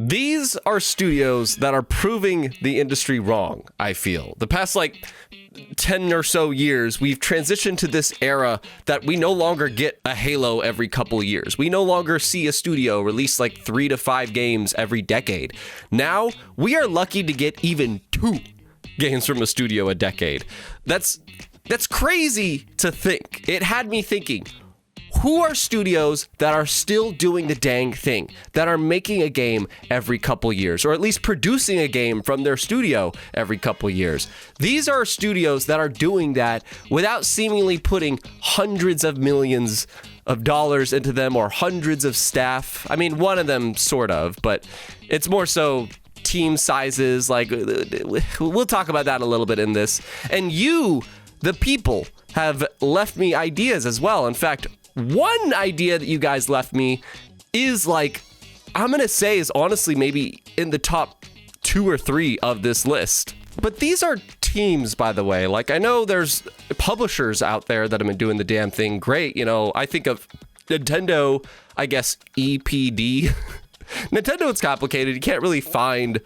These are studios that are proving the industry wrong, I feel. The past, 10 or so years, we've transitioned to this era that we no longer get a Halo every couple of years. We no longer see a studio release 3 to 5 games every decade. Now, we are lucky to get even 2 games from a studio a decade. That's crazy to think. It had me thinking, who are studios that are still doing the dang thing, that are making a game every couple years, or at least producing a game from their studio every couple years? These are studios that are doing that without seemingly putting hundreds of millions of dollars into them or hundreds of staff. I mean, one of them sort of, but it's more so team sizes. We'll talk about that a little bit in this. And you, the people, have left me ideas as well. In fact, one idea that you guys left me is I'm going to say is honestly maybe in the top 2 or 3 of this list. But these are teams, by the way. I know there's publishers out there that have been doing the damn thing great. I think of Nintendo, I guess EPD. Nintendo, it's complicated. You can't really find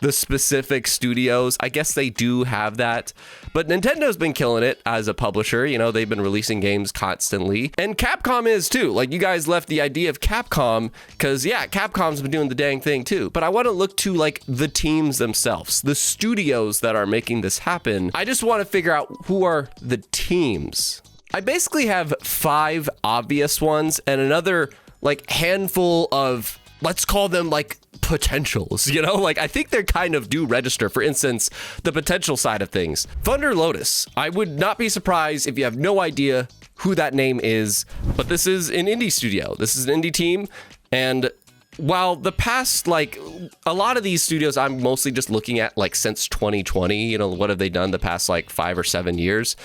the specific studios. I guess they do have that, but Nintendo's been killing it as a publisher. They've been releasing games constantly, and Capcom is too. You guys left the idea of Capcom because Capcom's been doing the dang thing too. But I want to look to the teams themselves, the studios that are making this happen. I just want to figure out who are the teams. I basically have 5 obvious ones and another handful of, let's call them potentials, I think they kind of do register. For instance, the potential side of things. Thunder Lotus. I would not be surprised if you have no idea who that name is, but this is an indie studio. This is an indie team. And while the past, a lot of these studios, I'm mostly just looking at since 2020, what have they done the past 5 or 7 years?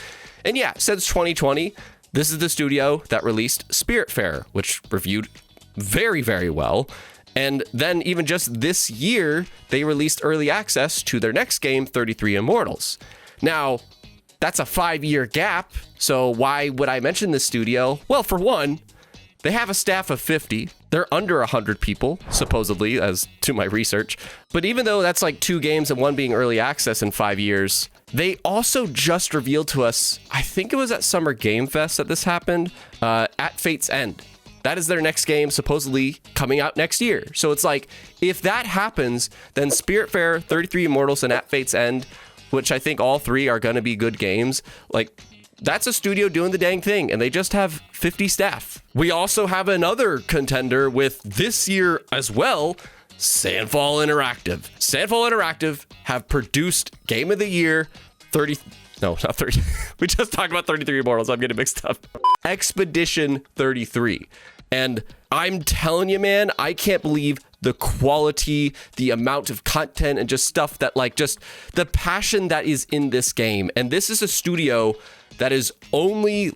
And since 2020, this is the studio that released Spiritfarer, which reviewed very, very well. And then even just this year, they released early access to their next game, 33 Immortals. Now, that's a 5-year gap. So why would I mention this studio? Well, for one, they have a staff of 50. They're under 100 people, supposedly, as to my research. But even though that's 2 games and 1 being early access in 5 years, they also just revealed to us, I think it was at Summer Game Fest that this happened, At Fate's End. That is their next game, supposedly coming out next year. So it's if that happens, then Spiritfarer, 33 Immortals, and At Fate's End, which I think all 3 are going to be good games, that's a studio doing the dang thing, and they just have 50 staff. We also have another contender with this year as well, Sandfall Interactive. Sandfall Interactive have produced Game of the Year, not 30. We just talked about 33 Immortals. I'm getting mixed up. Expedition 33. And I'm telling you, man, I can't believe the quality, the amount of content, and just stuff that just the passion that is in this game. And this is a studio that is only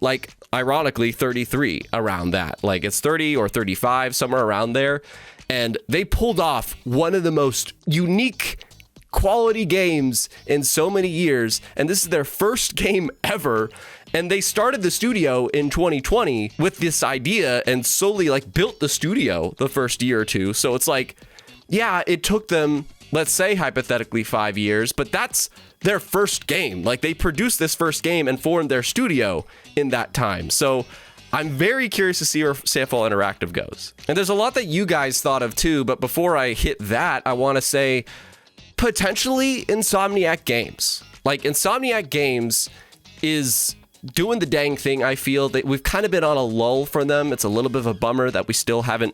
ironically 33 around that. It's 30 or 35, somewhere around there. And they pulled off one of the most unique quality games in so many years, and this is their first game ever. And they started the studio in 2020 with this idea and slowly built the studio the first year or two. So it's it took them, let's say hypothetically 5 years, but that's their first game. They produced this first game and formed their studio in that time. So I'm very curious to see where Sandfall Interactive goes. And there's a lot that you guys thought of too, but before I hit that, I want to say potentially Insomniac Games. Insomniac Games is doing the dang thing. I feel that we've kind of been on a lull for them. It's a little bit of a bummer that we still haven't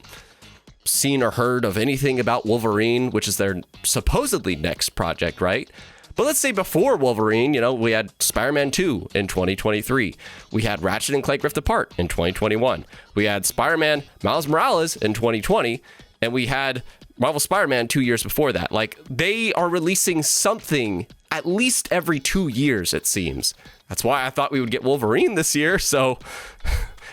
seen or heard of anything about Wolverine, which is their supposedly next project, right? But let's say before Wolverine, we had Spider-Man 2 in 2023. We had Ratchet & Clank Rift Apart in 2021. We had Spider-Man Miles Morales in 2020. And we had Marvel Spider-Man 2 years before that. They are releasing something at least every 2 years, it seems. That's why I thought we would get Wolverine this year. So,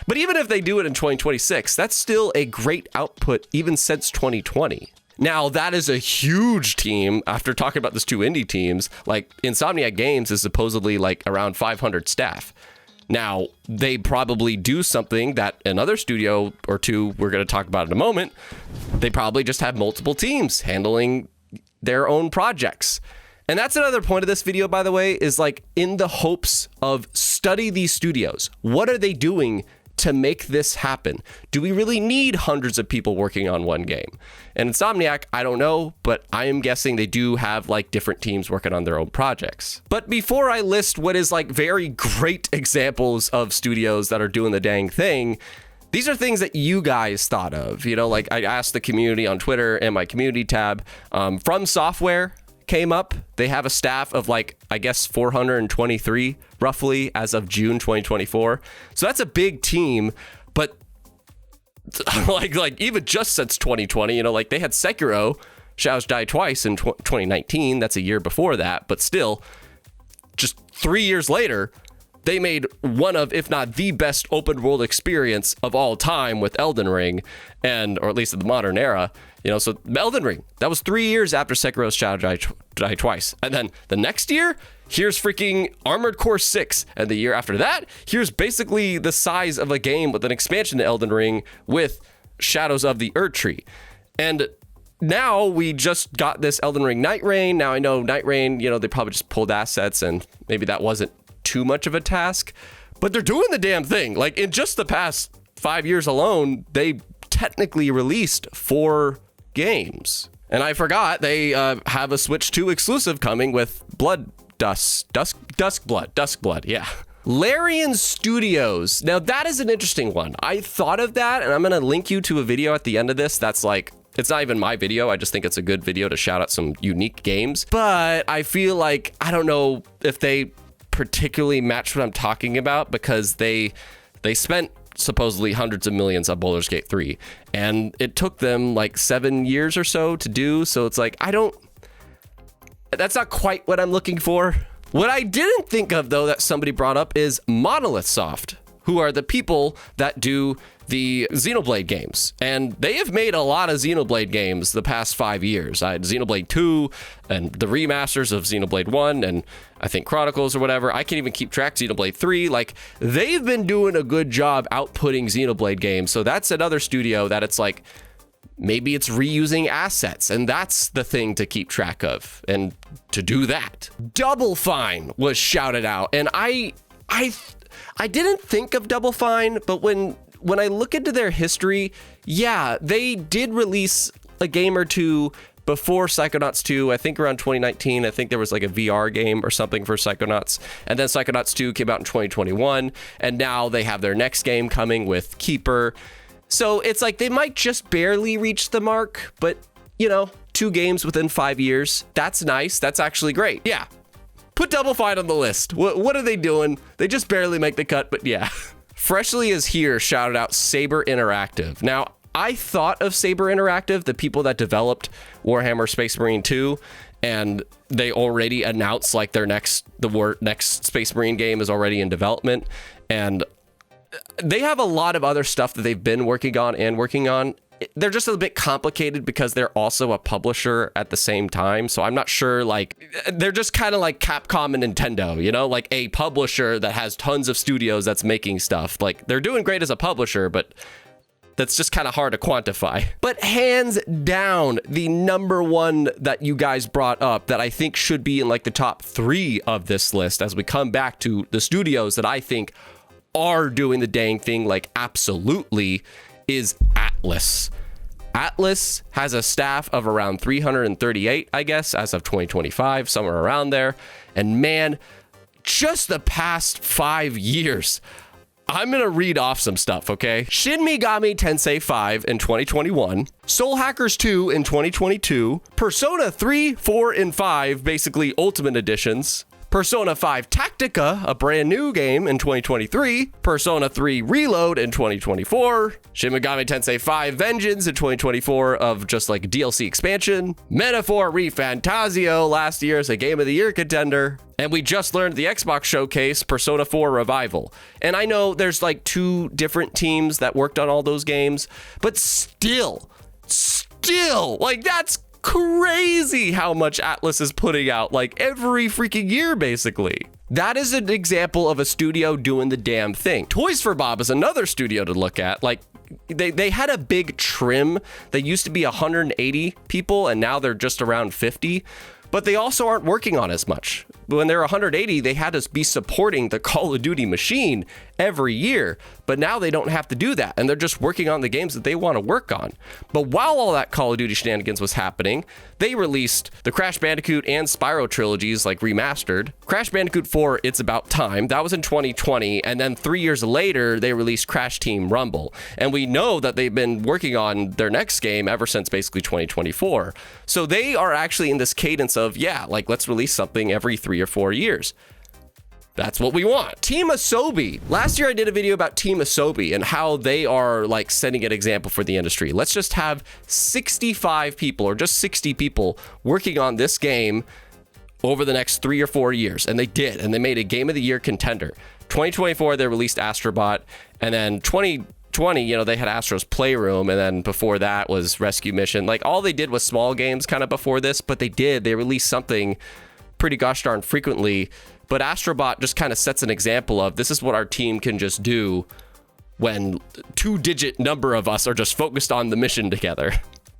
but even if they do it in 2026, that's still a great output even since 2020. Now, that is a huge team. After talking about these 2 indie teams, Insomniac Games is supposedly around 500 staff. Now, they probably do something that another studio or two we're going to talk about in a moment. They probably just have multiple teams handling their own projects. And that's another point of this video, by the way, is like in the hopes of study these studios. What are they doing to make this happen? Do we really need hundreds of people working on one game? And Insomniac, I don't know, but I am guessing they do have like different teams working on their own projects. But before I list what is like very great examples of studios that are doing the dang thing, these are things that you guys thought of. You know, like I asked the community on Twitter and my community tab. From Software came up. They have a staff of like, I guess 423 roughly as of June 2024. So that's a big team, but like even just since 2020, you know, like they had Sekiro, Shadows Die Twice in 2019. That's a year before that, but still just 3 years later, they made one of, if not the best open world experience of all time with Elden Ring, or at least in the modern era. You know, so Elden Ring, that was 3 years after Sekiro's Shadow Die Twice. And then the next year, here's freaking Armored Core 6. And the year after that, here's basically the size of a game with an expansion to Elden Ring with Shadows of the Erdtree. And now we just got this Elden Ring Night Rain. Now I know Night Rain, you know, they probably just pulled assets and maybe that wasn't too much of a task, but they're doing the damn thing. Like in just the past 5 years alone, they technically released 4 games. And I forgot they have a Switch 2 exclusive coming with Duskblood. Yeah. Larian Studios. Now that is an interesting one. I thought of that, and I'm going to link you to a video at the end of this. That's like, it's not even my video. I just think it's a good video to shout out some unique games. But I feel like, I don't know if they particularly match what I'm talking about, because they spent supposedly hundreds of millions on Baldur's Gate 3, and it took them like 7 years or so to do. So it's like, that's not quite what I'm looking for. What I didn't think of though that somebody brought up is Monolith Soft, who are the people that do the Xenoblade games. And they have made a lot of Xenoblade games the past 5 years. I had Xenoblade 2 and the remasters of Xenoblade 1 and I think Chronicles or whatever. I can't even keep track. Xenoblade 3. Like, they've been doing a good job outputting Xenoblade games. So that's another studio that it's like, maybe it's reusing assets, and that's the thing to keep track of. And to do that, Double Fine was shouted out. And I didn't think of Double Fine, but when I look into their history, yeah, they did release a game or two before Psychonauts 2, I think around 2019. I think there was like a VR game or something for Psychonauts. And then Psychonauts 2 came out in 2021. And now they have their next game coming with Keeper. So it's like they might just barely reach the mark, but you know, 2 games within 5 years. That's nice. That's actually great. Yeah. Put Double Fine on the list. What are they doing? They just barely make the cut, but yeah. Freshly is here shouted out Saber Interactive. Now, I thought of Saber Interactive, the people that developed Warhammer Space Marine 2, and they already announced like their next Space Marine game is already in development, and they have a lot of other stuff that they've been working on. They're just a bit complicated because they're also a publisher at the same time. So I'm not sure, like, they're just kind of like Capcom and Nintendo, you know, like a publisher that has tons of studios that's making stuff. Like, they're doing great as a publisher, but that's just kind of hard to quantify. But hands down, the number one that you guys brought up that I think should be in like the top 3 of this list as we come back to the studios that I think are doing the dang thing, like absolutely, is Atlas. Atlas has a staff of around 338, I guess, as of 2025, somewhere around there. And man, just the past 5 years, I'm gonna read off some stuff, okay? Shin Megami Tensei 5 in 2021, Soul Hackers 2 in 2022, Persona 3, 4, and 5, basically Ultimate Editions, Persona 5 Tactica, a brand new game in 2023, Persona 3 Reload in 2024, Shin Megami Tensei 5 Vengeance in 2024 of just like DLC expansion, Metaphor ReFantazio last year as a Game of the Year contender, and we just learned the Xbox showcase, Persona 4 Revival. And I know there's like 2 different teams that worked on all those games, but still, like that's crazy how much Atlas is putting out like every freaking year, basically. That is an example of a studio doing the damn thing. Toys for Bob is another studio to look at. Like, they had a big trim. They used to be 180 people, and now they're just around 50. But they also aren't working on as much. When they're 180, they had to be supporting the Call of Duty machine every year. But now they don't have to do that, and they're just working on the games that they want to work on. But while all that Call of Duty shenanigans was happening, they released the Crash Bandicoot and Spyro trilogies, like remastered. Crash Bandicoot 4, It's About Time, that was in 2020, and then 3 years later, they released Crash Team Rumble. And we know that they've been working on their next game ever since basically 2024. So they are actually in this cadence of, yeah, like, let's release something every 3 or 4 years. That's what we want. Team Asobi. Last year I did a video about Team Asobi and how they are like setting an example for the industry. Let's just have 65 people or just 60 people working on this game over the next 3 or 4 years. And they did, and they made a Game of the Year contender. 2024, they released Astrobot, and then 2020, you know, they had Astro's Playroom, and then before that was Rescue Mission. Like, all they did was small games kind of before this, but they released something pretty gosh darn frequently. But Astrobot just kind of sets an example of this is what our team can just do when 2-digit number of us are just focused on the mission together.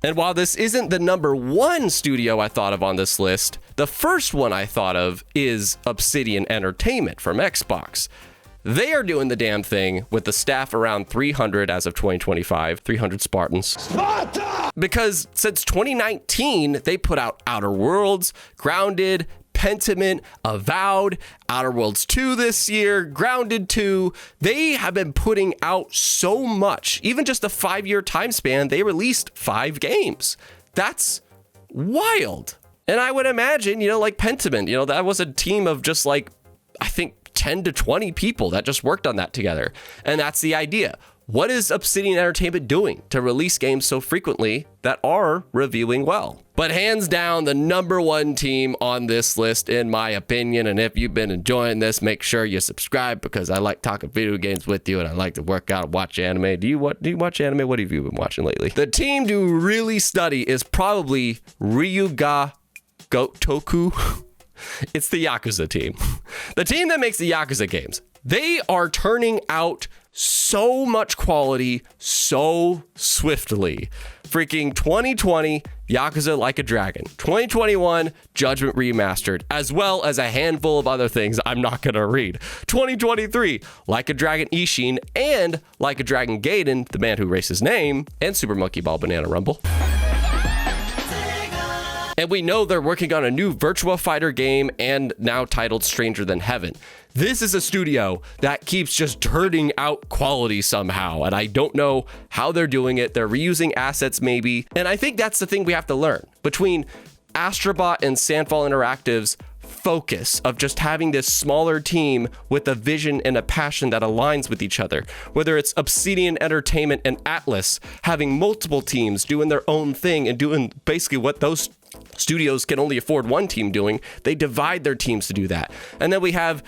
And while this isn't the number one studio I thought of on this list, the first one I thought of is Obsidian Entertainment from Xbox. They are doing the damn thing with the staff around 300 as of 2025, 300 Spartans. Sparta! Because since 2019, they put out Outer Worlds, Grounded, Pentiment, Avowed, Outer Worlds 2 this year, Grounded 2. They have been putting out so much. Even just a 5-year time span, they released 5 games. That's wild. And I would imagine, you know, like Pentiment, you know, that was a team of just like, I think 10 to 20 people that just worked on that together. And that's the idea. What is Obsidian Entertainment doing to release games so frequently that are reviewing well? But hands down, the number one team on this list, in my opinion, and if you've been enjoying this, make sure you subscribe, because I like talking video games with you and I like to work out and watch anime. Do you watch anime? What have you been watching lately? The team to really study is probably Ryuga Gotoku. It's the Yakuza team. The team that makes the Yakuza games. They are turning out so much quality so swiftly. Freaking 2020, Yakuza Like a Dragon. 2021, Judgment Remastered, as well as a handful of other things I'm not going to read. 2023, Like a Dragon Ishin and Like a Dragon Gaiden, the man who erased his name, and Super Monkey Ball Banana Rumble. And we know they're working on a new Virtua Fighter game, and now titled Stranger Than Heaven. This is a studio that keeps just turning out quality somehow, and I don't know how they're doing it. They're reusing assets maybe, and I think that's the thing we have to learn. Between Astrobot and Sandfall Interactive's focus of just having this smaller team with a vision and a passion that aligns with each other, whether it's Obsidian Entertainment and Atlas having multiple teams doing their own thing and doing basically what those studios can only afford one team doing, they divide their teams to do that. And then we have,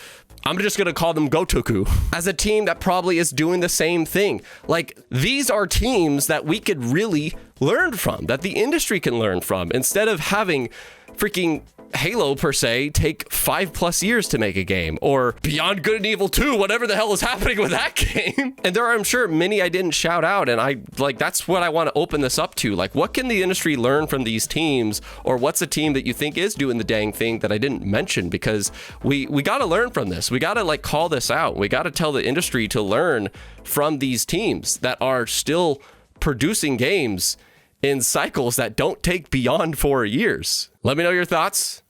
I'm just going to call them Gotoku, as a team that probably is doing the same thing. Like, these are teams that we could really learn from, that the industry can learn from, instead of having freaking Halo per se take 5+ years to make a game, or Beyond Good and Evil 2, whatever the hell is happening with that game. And there are, I'm sure, many I didn't shout out, and I like, that's what I want to open this up to. Like, what can the industry learn from these teams, or what's a team that you think is doing the dang thing that I didn't mention? Because we got to learn from this. We got to like call this out. We got to tell the industry to learn from these teams that are still producing games in cycles that don't take beyond 4 years. Let me know your thoughts.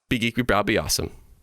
Be geek, be proud, be awesome.